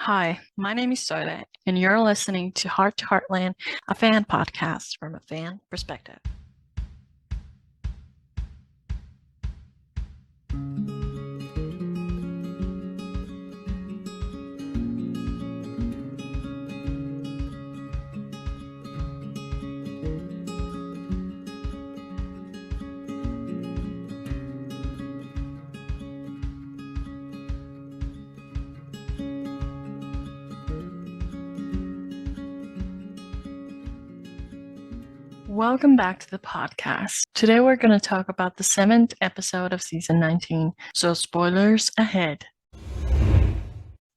Hi, my name is Soile, and you're listening to Heart to Heartland, a fan podcast from a fan perspective. Welcome back to the podcast. Today we're going to talk about the 7th episode of season 19, so spoilers ahead.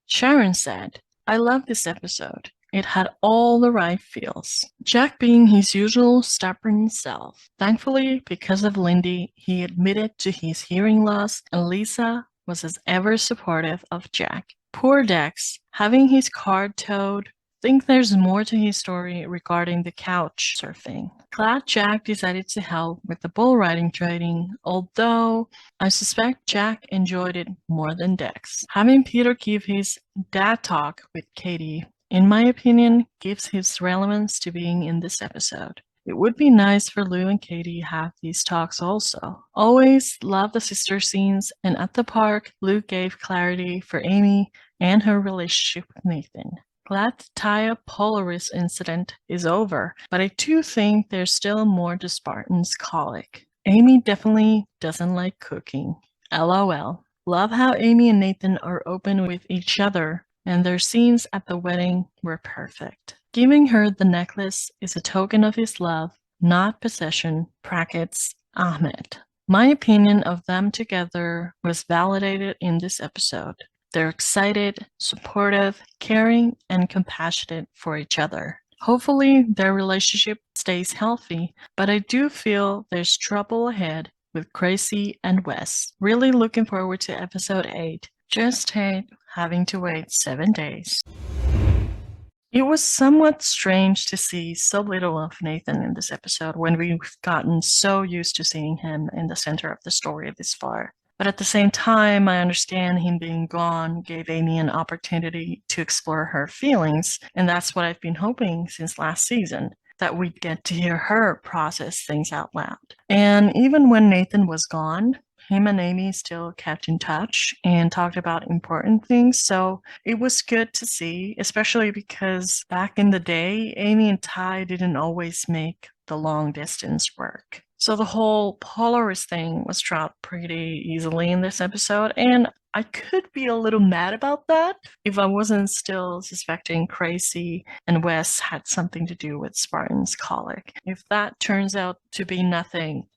Sharon said, "I love this episode. It had all the right feels. Jack being his usual stubborn self. Thankfully, because of Lindy, he admitted to his hearing loss, and Lisa was as ever supportive of Jack. Poor Dex, having his car towed. Think there's more to his story regarding the couch surfing. Glad Jack decided to help with the bull riding training, although I suspect Jack enjoyed it more than Dex. Having Peter give his dad talk with Katie, in my opinion, gives his relevance to being in this episode. It would be nice for Lou and Katie have these talks also. Always love the sister scenes, and at the park, Lou gave clarity for Amy and her relationship with Nathan. Glad the Taya Polaris incident is over, but I do think there's still more to Spartan's colic. Amy definitely doesn't like cooking. LOL. Love how Amy and Nathan are open with each other, and their scenes at the wedding were perfect. Giving her the necklace is a token of his love, not possession. Brackets, Ahmed. My opinion of them together was validated in this episode. They're excited, supportive, caring, and compassionate for each other. Hopefully, their relationship stays healthy, but I do feel there's trouble ahead with Gracie and Wes. Really looking forward to episode 8. Just hate having to wait 7 days. It was somewhat strange to see so little of Nathan in this episode when we've gotten so used to seeing him in the center of the story this far. But at the same time, I understand him being gone gave Amy an opportunity to explore her feelings, and that's what I've been hoping since last season, that we'd get to hear her process things out loud. And even when Nathan was gone, him and Amy still kept in touch and talked about important things, so it was good to see, especially because back in the day, Amy and Ty didn't always make the long distance work. So the whole Polaris thing was dropped pretty easily in this episode, and I could be a little mad about that if I wasn't still suspecting Gracie and Wes had something to do with Spartan's colic. If that turns out to be nothing,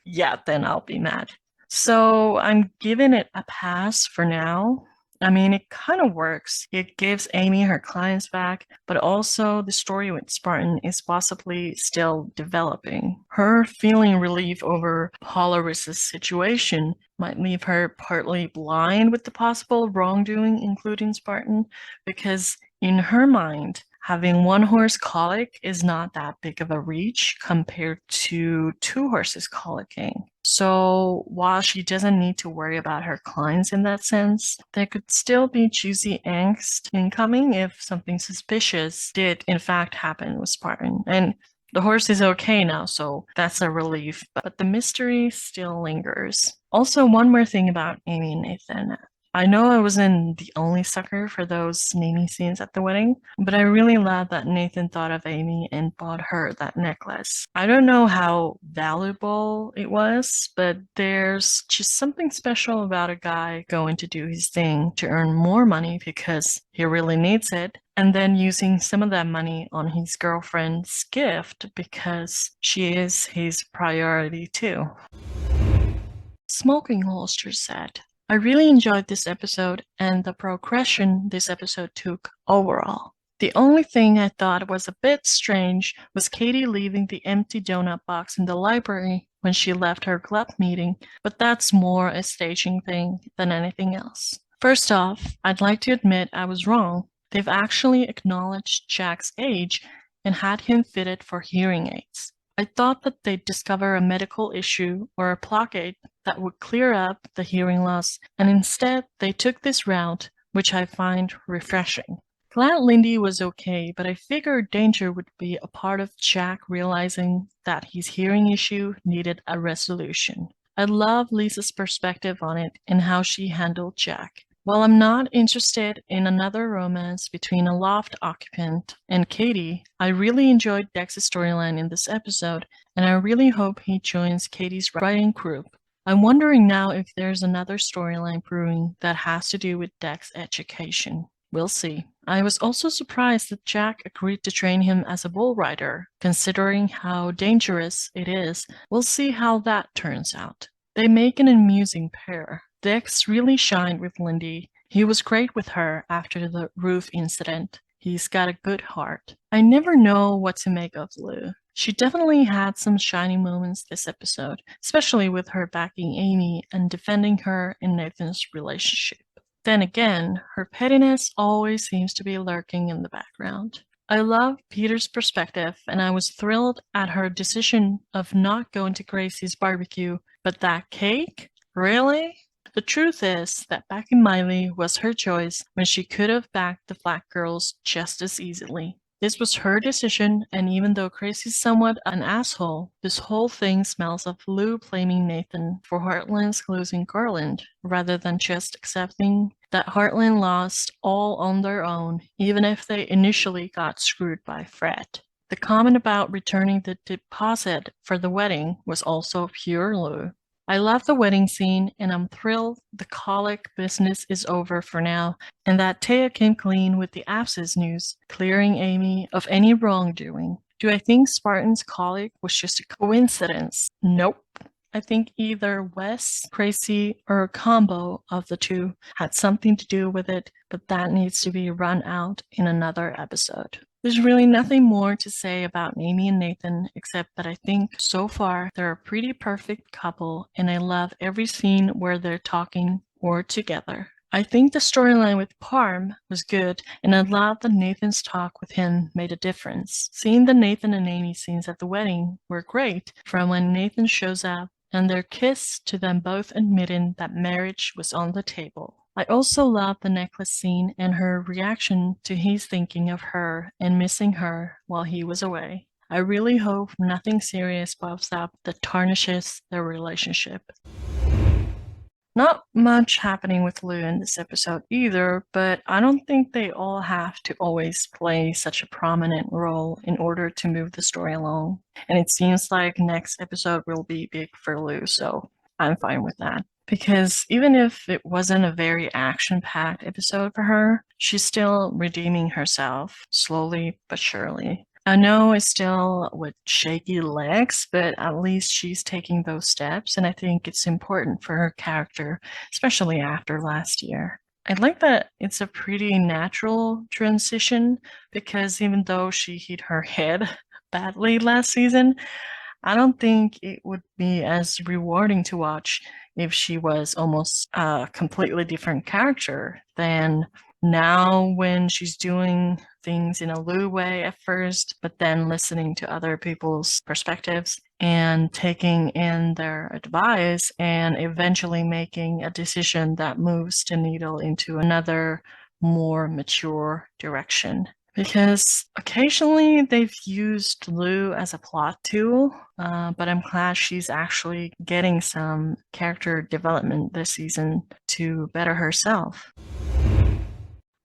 yeah, then I'll be mad. So I'm giving it a pass for now. I mean, it kind of works. It gives Amy her clients back, but also the story with Spartan is possibly still developing. Her feeling relief over Polaris's situation might leave her partly blind with the possible wrongdoing, including Spartan, because in her mind, having one horse colic is not that big of a reach compared to two horses colicking. So while she doesn't need to worry about her clients in that sense, there could still be juicy angst incoming if something suspicious did in fact happen with Spartan. And the horse is okay now, so that's a relief, but the mystery still lingers. Also, one more thing about Amy and Nathan. I know I wasn't the only sucker for those naming scenes at the wedding, but I really love that Nathan thought of Amy and bought her that necklace. I don't know how valuable it was, but there's just something special about a guy going to do his thing to earn more money because he really needs it, and then using some of that money on his girlfriend's gift because she is his priority too. Smoking Holster said, "I really enjoyed this episode and the progression this episode took overall. The only thing I thought was a bit strange was Katie leaving the empty donut box in the library when she left her club meeting, but that's more a staging thing than anything else. First off, I'd like to admit I was wrong. They've actually acknowledged Jack's age and had him fitted for hearing aids. I thought that they'd discover a medical issue or a blockade that would clear up the hearing loss, and instead they took this route which I find refreshing. Glad Lindy was okay, but I figured danger would be a part of Jack realizing that his hearing issue needed a resolution. I love Lisa's perspective on it and how she handled Jack. While I'm not interested in another romance between a loft occupant and Katie, I really enjoyed Dex's storyline in this episode, and I really hope he joins Katie's writing group. I'm wondering now if there's another storyline brewing that has to do with Dex's education. We'll see. I was also surprised that Jack agreed to train him as a bull rider, considering how dangerous it is. We'll see how that turns out. They make an amusing pair. Dex really shined with Lindy. He was great with her after the roof incident. He's got a good heart. I never know what to make of Lou. She definitely had some shining moments this episode, especially with her backing Amy and defending her and Nathan's relationship. Then again, her pettiness always seems to be lurking in the background. I love Peter's perspective, and I was thrilled at her decision of not going to Gracie's barbecue, but that cake? Really? The truth is that backing Miley was her choice when she could have backed the Flat Girls just as easily. This was her decision, and even though Gracie's somewhat an asshole, this whole thing smells of Lou blaming Nathan for Heartland's losing Garland, rather than just accepting that Heartland lost all on their own, even if they initially got screwed by Fred. The comment about returning the deposit for the wedding was also pure Lou. I love the wedding scene, and I'm thrilled the colic business is over for now, and that Taya came clean with the abscess news, clearing Amy of any wrongdoing. Do I think Spartan's colic was just a coincidence? Nope. I think either Wes, Gracie, or a combo of the two had something to do with it, but that needs to be run out in another episode. There's really nothing more to say about Amy and Nathan except that I think so far they're a pretty perfect couple, and I love every scene where they're talking or together. I think the storyline with Parm was good, and I love that Nathan's talk with him made a difference. Seeing the Nathan and Amy scenes at the wedding were great, from when Nathan shows up and their kiss to them both admitting that marriage was on the table. I also love the necklace scene and her reaction to his thinking of her and missing her while he was away. I really hope nothing serious pops up that tarnishes their relationship. Not much happening with Lou in this episode either, but I don't think they all have to always play such a prominent role in order to move the story along. And it seems like next episode will be big for Lou, so I'm fine with that. Because even if it wasn't a very action-packed episode for her, she's still redeeming herself, slowly but surely. I know it's still with shaky legs, but at least she's taking those steps, and I think it's important for her character, especially after last year. I like that it's a pretty natural transition, because even though she hit her head badly last season, I don't think it would be as rewarding to watch if she was almost a completely different character than now when she's doing things in a Lou way at first, but then listening to other people's perspectives and taking in their advice and eventually making a decision that moves the needle into another more mature direction. Because occasionally they've used Lou as a plot tool, but I'm glad she's actually getting some character development this season to better herself.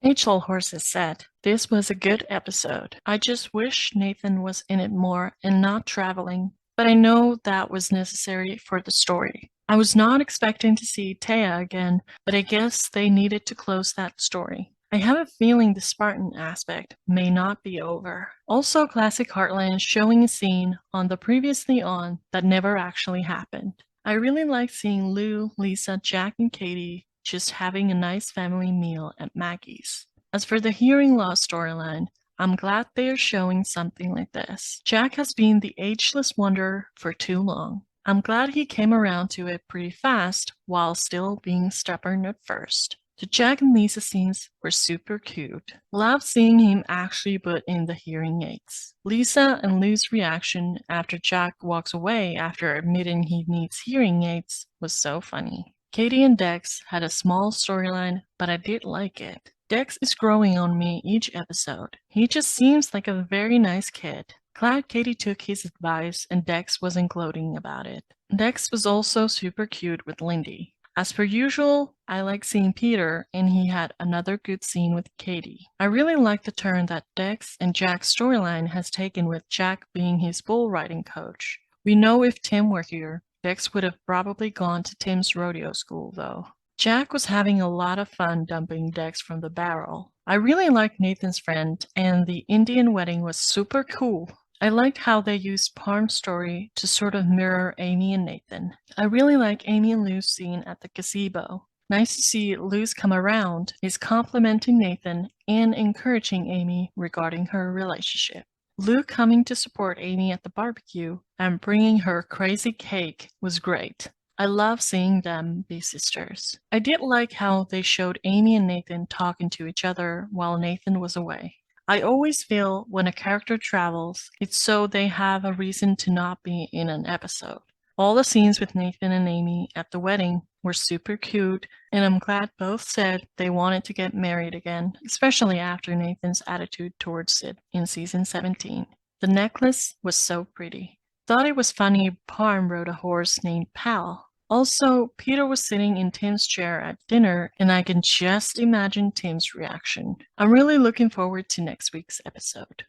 H.L. Horses said, "This was a good episode. I just wish Nathan was in it more and not traveling, but I know that was necessary for the story. I was not expecting to see Taya again, but I guess they needed to close that story. I have a feeling the Spartan aspect may not be over." Also, classic Heartland showing a scene on the previously on that never actually happened. I really like seeing Lou, Lisa, Jack, and Katie just having a nice family meal at Maggie's. As for the hearing loss storyline, I'm glad they are showing something like this. Jack has been the ageless wonder for too long. I'm glad he came around to it pretty fast while still being stubborn at first. The Jack and Lisa scenes were super cute. Loved seeing him actually put in the hearing aids. Lisa and Lou's reaction after Jack walks away after admitting he needs hearing aids was so funny. Katie and Dex had a small storyline, but I did like it. Dex is growing on me each episode. He just seems like a very nice kid. Glad Katie took his advice and Dex wasn't gloating about it. Dex was also super cute with Lindy. As per usual, I like seeing Peter, and he had another good scene with Katie. I really like the turn that Dex and Jack's storyline has taken with Jack being his bull riding coach. We know if Tim were here, Dex would have probably gone to Tim's rodeo school, though. Jack was having a lot of fun dumping Dex from the barrel. I really liked Nathan's friend, and the Indian wedding was super cool. I liked how they used Parm's story to sort of mirror Amy and Nathan. I really like Amy and Lou's scene at the gazebo. Nice to see Luz come around, is complimenting Nathan and encouraging Amy regarding her relationship. Lou coming to support Amy at the barbecue and bringing her crazy cake was great. I love seeing them be sisters. I did like how they showed Amy and Nathan talking to each other while Nathan was away. I always feel when a character travels, it's so they have a reason to not be in an episode. All the scenes with Nathan and Amy at the wedding were super cute, and I'm glad both said they wanted to get married again, especially after Nathan's attitude towards it in season 17. The necklace was so pretty. Thought it was funny Parm rode a horse named Pal. Also, Peter was sitting in Tim's chair at dinner, and I can just imagine Tim's reaction. I'm really looking forward to next week's episode.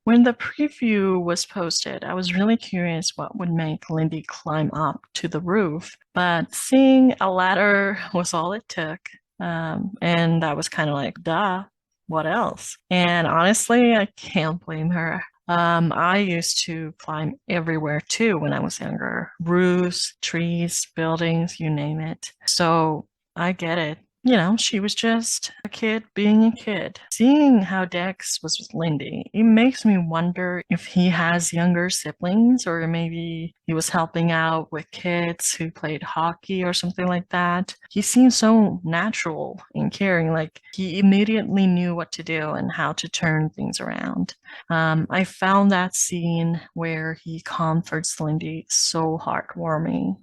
When the preview was posted, I was really curious what would make Lindy climb up to the roof, but seeing a ladder was all it took. And I was kind of like, duh, what else? And honestly, I can't blame her. I used to climb everywhere too when I was younger. Roofs, trees, buildings, you name it. So I get it. You know, she was just a kid being a kid. Seeing how Dex was with Lindy, it makes me wonder if he has younger siblings or maybe he was helping out with kids who played hockey or something like that. He seems so natural and caring, like he immediately knew what to do and how to turn things around. I found that scene where he comforts Lindy so heartwarming.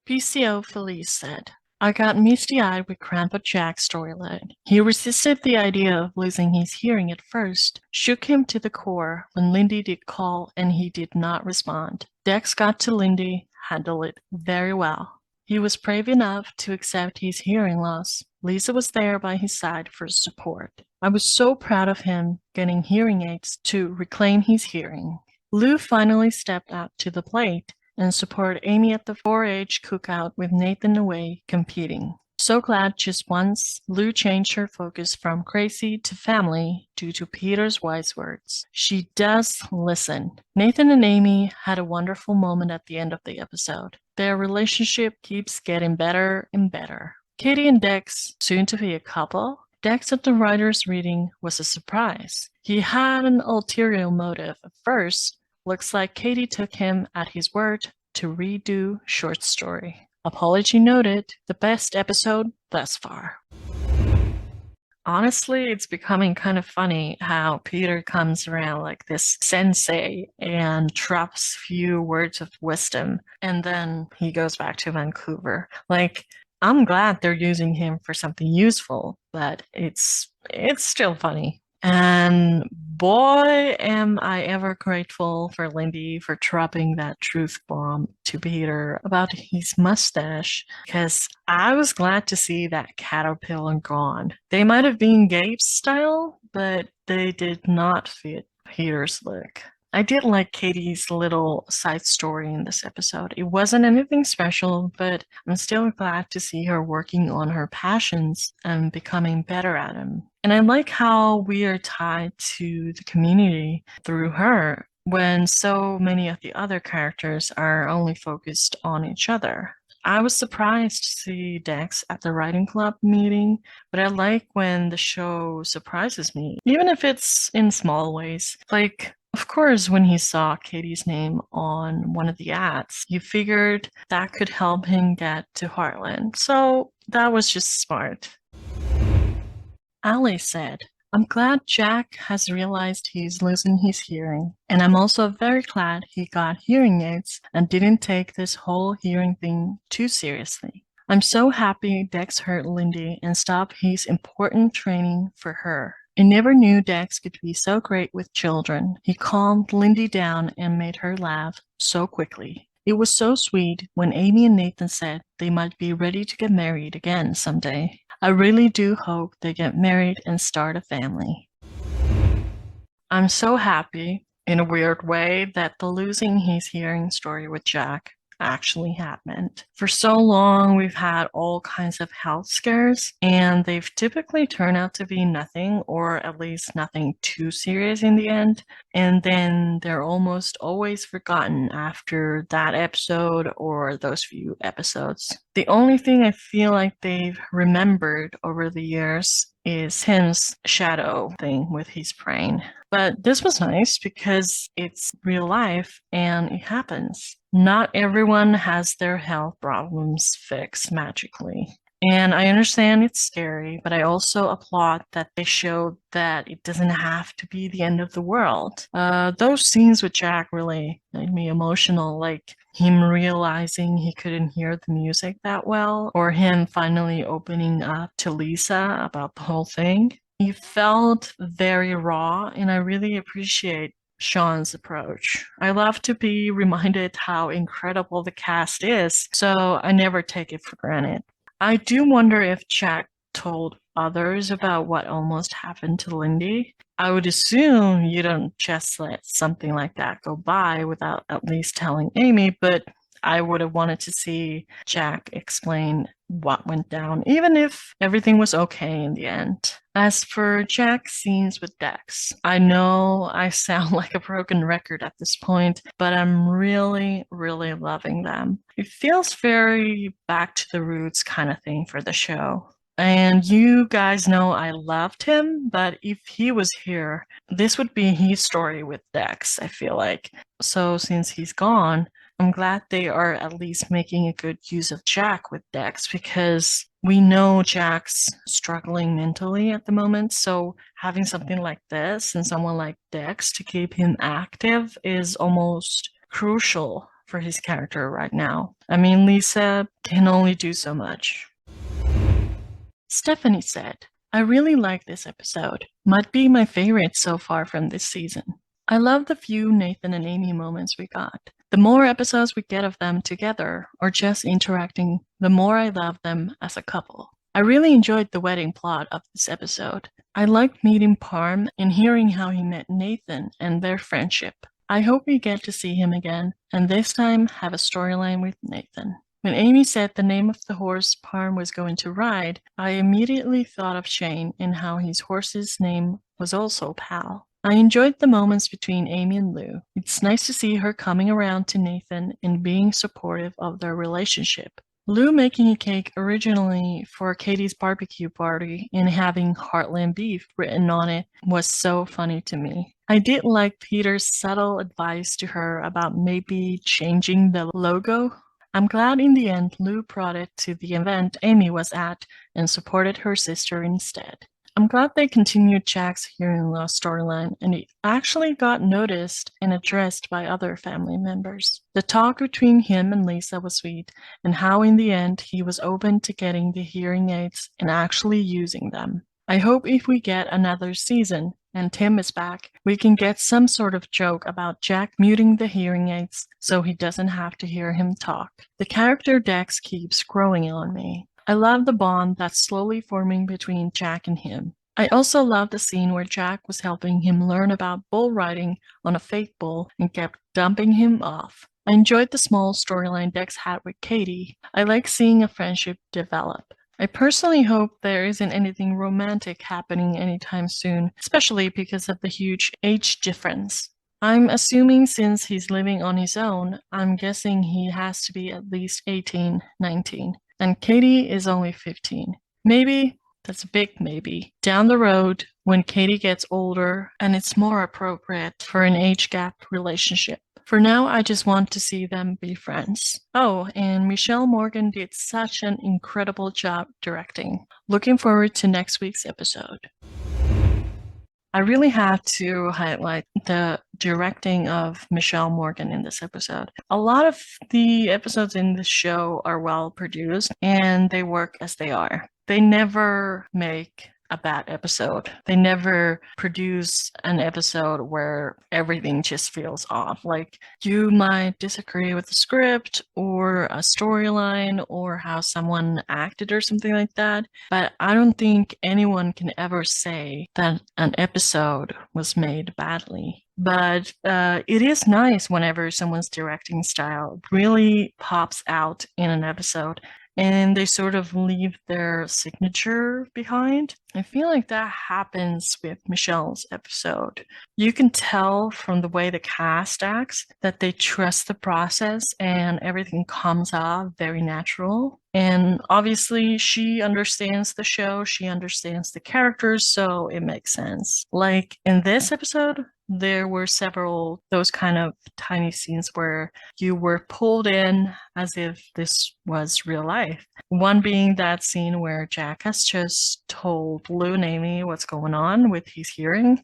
PCO Felice said, I got misty-eyed with Grandpa Jack's storyline. He resisted the idea of losing his hearing at first, shook him to the core when Lindy did call and he did not respond. Dex got to Lindy, handled it very well. He was brave enough to accept his hearing loss. Lisa was there by his side for support. I was so proud of him getting hearing aids to reclaim his hearing. Lou finally stepped up to the plate and support Amy at the 4-H cookout with Nathan away competing. So glad just once Lou changed her focus from crazy to family due to Peter's wise words. She does listen. Nathan and Amy had a wonderful moment at the end of the episode. Their relationship keeps getting better and better. Katie and Dex, soon to be a couple. Dex at the writer's reading was a surprise. He had an ulterior motive at first. Looks like Katie took him at his word to redo short story. Apology noted, the best episode thus far. Honestly, it's becoming kind of funny how Peter comes around like this sensei and drops few words of wisdom, and then he goes back to Vancouver. Like, I'm glad they're using him for something useful, but it's still funny. And boy, am I ever grateful for Lindy for dropping that truth bomb to Peter about his mustache, because I was glad to see that caterpillar gone. They might have been Gabe's style, but they did not fit Peter's look. I did like Katie's little side story in this episode. It wasn't anything special, but I'm still glad to see her working on her passions and becoming better at them. And I like how we are tied to the community through her when so many of the other characters are only focused on each other. I was surprised to see Dex at the writing club meeting, but I like when the show surprises me, even if it's in small ways. Like, of course, when he saw Katie's name on one of the ads, you figured that could help him get to Heartland. So that was just smart. Ali said, I'm glad Jack has realized he's losing his hearing, and I'm also very glad he got hearing aids and didn't take this whole hearing thing too seriously. I'm so happy Dex heard Lindy and stopped his important training for her. I never knew Dex could be so great with children. He calmed Lindy down and made her laugh so quickly. It was so sweet when Amy and Nathan said they might be ready to get married again someday. I really do hope they get married and start a family. I'm so happy, in a weird way, that the losing his hearing story with Jack actually happened. For so long, we've had all kinds of health scares, and they've typically turned out to be nothing, or at least nothing too serious in the end. And then they're almost always forgotten after that episode or those few episodes. The only thing I feel like they've remembered over the years is Tim's shadow thing with his brain. But this was nice because it's real life and it happens. Not everyone has their health problems fixed magically. And I understand it's scary, but I also applaud that they showed that it doesn't have to be the end of the world. Those scenes with Jack really made me emotional, like him realizing he couldn't hear the music that well, or him finally opening up to Lisa about the whole thing. He felt very raw, and I really appreciate Sean's approach. I love to be reminded how incredible the cast is, so I never take it for granted. I do wonder if Jack told others about what almost happened to Lindy. I would assume you don't just let something like that go by without at least telling Amy, but I would have wanted to see Jack explain what went down, even if everything was okay in the end. As for Jack's scenes with Dex, I know I sound like a broken record at this point, but I'm really, really loving them. It feels very back to the roots kind of thing for the show. And you guys know I loved him, but if he was here, this would be his story with Dex, I feel like. So since he's gone, I'm glad they are at least making a good use of Jack with Dex because we know Jack's struggling mentally at the moment. So having something like this and someone like Dex to keep him active is almost crucial for his character right now. I mean, Lisa can only do so much. Stephanie said, I really like this episode. Might be my favorite so far from this season. I love the few Nathan and Amy moments we got. The more episodes we get of them together or just interacting, the more I love them as a couple. I really enjoyed the wedding plot of this episode. I liked meeting Parm and hearing how he met Nathan and their friendship. I hope we get to see him again, and this time have a storyline with Nathan. When Amy said the name of the horse Parm was going to ride, I immediately thought of Shane and how his horse's name was also Pal. I enjoyed the moments between Amy and Lou. It's nice to see her coming around to Nathan and being supportive of their relationship. Lou making a cake originally for Katie's barbecue party and having Heartland beef written on it was so funny to me. I did like Peter's subtle advice to her about maybe changing the logo. I'm glad in the end Lou brought it to the event Amy was at and supported her sister instead. I'm glad they continued Jack's hearing loss storyline and it actually got noticed and addressed by other family members. The talk between him and Lisa was sweet, and how in the end he was open to getting the hearing aids and actually using them. I hope if we get another season and Tim is back, we can get some sort of joke about Jack muting the hearing aids so he doesn't have to hear him talk. The character Dex keeps growing on me. I love the bond that's slowly forming between Jack and him. I also love the scene where Jack was helping him learn about bull riding on a fake bull and kept dumping him off. I enjoyed the small storyline Dex had with Katie. I like seeing a friendship develop. I personally hope there isn't anything romantic happening anytime soon, especially because of the huge age difference. I'm assuming since he's living on his own, I'm guessing he has to be at least 18, 19. And Katie is only 15. Maybe, that's a big maybe, down the road when Katie gets older and it's more appropriate for an age gap relationship. For now, I just want to see them be friends. Oh, and Michelle Morgan did such an incredible job directing. Looking forward to next week's episode. I really have to highlight the directing of Michelle Morgan in this episode. A lot of the episodes in this show are well produced and they work as they are. They never make a bad episode. They never produce an episode where everything just feels off. Like, you might disagree with the script or a storyline or how someone acted or something like that, but I don't think anyone can ever say that an episode was made badly. But it is nice whenever someone's directing style really pops out in an episode and they sort of leave their signature behind. I feel like that happens with Michelle's episode. You can tell from the way the cast acts that they trust the process and everything comes off very natural. And obviously, she understands the show, she understands the characters, so it makes sense. Like in this episode, there were several those kind of tiny scenes where you were pulled in as if this was real life. One being that scene where Jack has just told Lou and Amy what's going on with his hearing.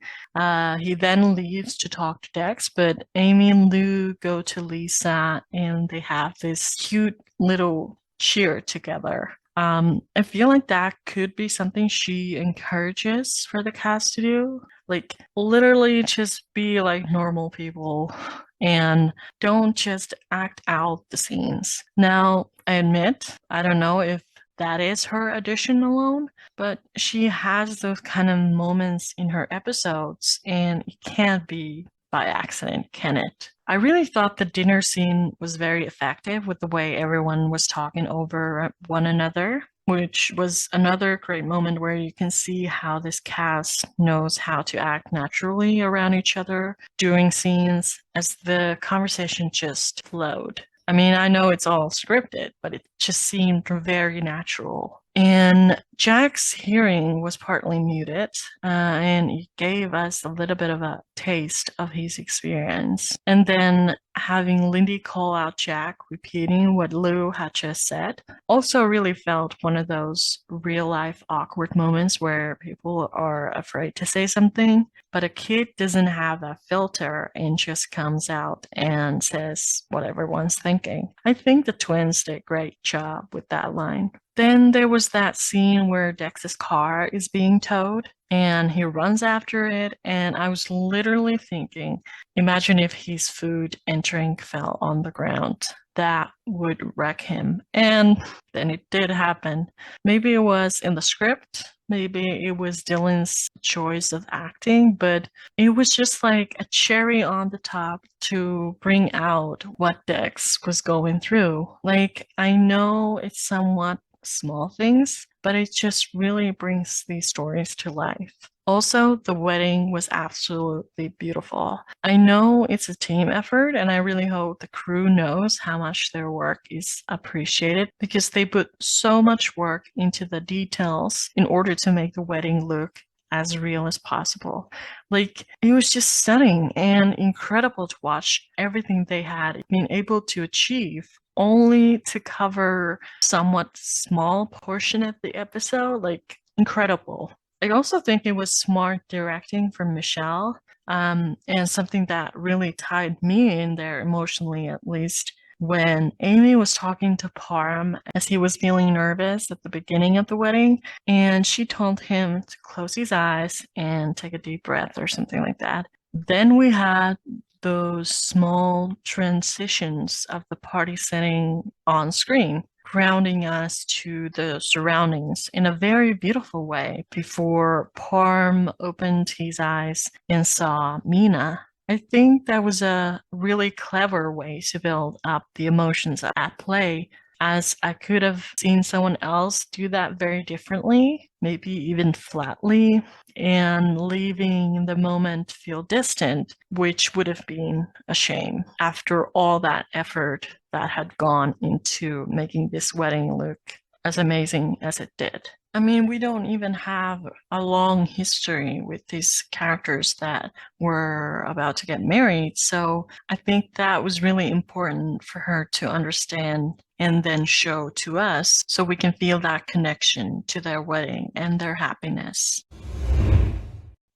He then leaves to talk to Dex, but Amy and Lou go to Lisa and they have this cute little cheer together. I feel like that could be something she encourages for the cast to do. Like, literally just be like normal people and don't just act out the scenes. Now, I admit, I don't know if that is her addition alone, but she has those kind of moments in her episodes, and it can't be by accident, can it? I really thought the dinner scene was very effective with the way everyone was talking over one another, which was another great moment where you can see how this cast knows how to act naturally around each other during scenes as the conversation just flowed. I mean, I know it's all scripted, but it just seemed very natural. And Jack's hearing was partly muted, and he gave us a little bit of a taste of his experience. And then having Lindy call out Jack, repeating what Lou had just said, also really felt one of those real life awkward moments where people are afraid to say something, but a kid doesn't have a filter and just comes out and says what everyone's thinking. I think the twins did a great job with that line. Then there was that scene where Dex's car is being towed and he runs after it. And I was literally thinking, imagine if his food and drink fell on the ground. That would wreck him. And then it did happen. Maybe it was in the script. Maybe it was Dylan's choice of acting, but it was just like a cherry on the top to bring out what Dex was going through. Like, I know it's somewhat small things, but it just really brings these stories to life. Also, the wedding was absolutely beautiful. I know it's a team effort, and I really hope the crew knows how much their work is appreciated because they put so much work into the details in order to make the wedding look as real as possible. Like, it was just stunning and incredible to watch everything they had been able to achieve only to cover somewhat small portion of the episode. Like, incredible. I also think it was smart directing from Michelle, and something that really tied me in there emotionally, at least, when Amy was talking to Parm as he was feeling nervous at the beginning of the wedding, and she told him to close his eyes and take a deep breath or something like that. Then we had those small transitions of the party setting on screen, grounding us to the surroundings in a very beautiful way before Parm opened his eyes and saw Mina. I think that was a really clever way to build up the emotions at play, as I could have seen someone else do that very differently, maybe even flatly, and leaving the moment feel distant, which would have been a shame after all that effort that had gone into making this wedding look as amazing as it did. I mean, we don't even have a long history with these characters that were about to get married. So I think that was really important for her to understand and then show to us so we can feel that connection to their wedding and their happiness.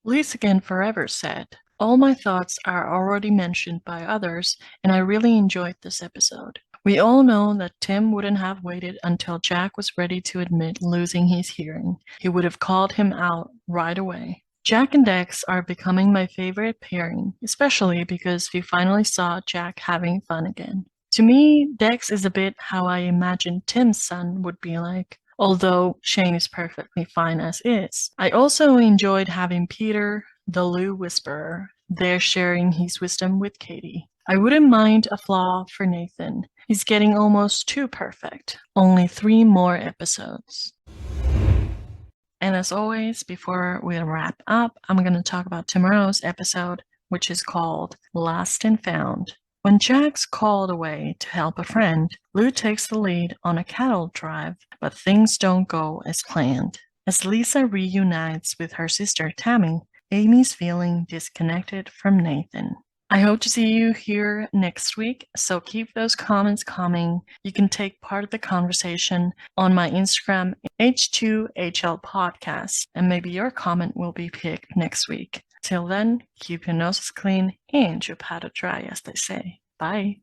Lisa Again Forever said, "All my thoughts are already mentioned by others, and I really enjoyed this episode. We all know that Tim wouldn't have waited until Jack was ready to admit losing his hearing. He would have called him out right away. Jack and Dex are becoming my favorite pairing, especially because we finally saw Jack having fun again. To me, Dex is a bit how I imagined Tim's son would be like, although Shane is perfectly fine as is. I also enjoyed having Peter, the Lou Whisperer, there sharing his wisdom with Katie. I wouldn't mind a flaw for Nathan. He's getting almost too perfect. Only 3 more episodes." And as always, before we wrap up, I'm going to talk about tomorrow's episode, which is called Lost and Found. When Jack's called away to help a friend, Lou takes the lead on a cattle drive, but things don't go as planned. As Lisa reunites with her sister Tammy, Amy's feeling disconnected from Nathan. I hope to see you here next week, so keep those comments coming. You can take part of the conversation on my Instagram, H2HL Podcast, and maybe your comment will be picked next week. Till then, keep your noses clean and your powder dry, as they say. Bye.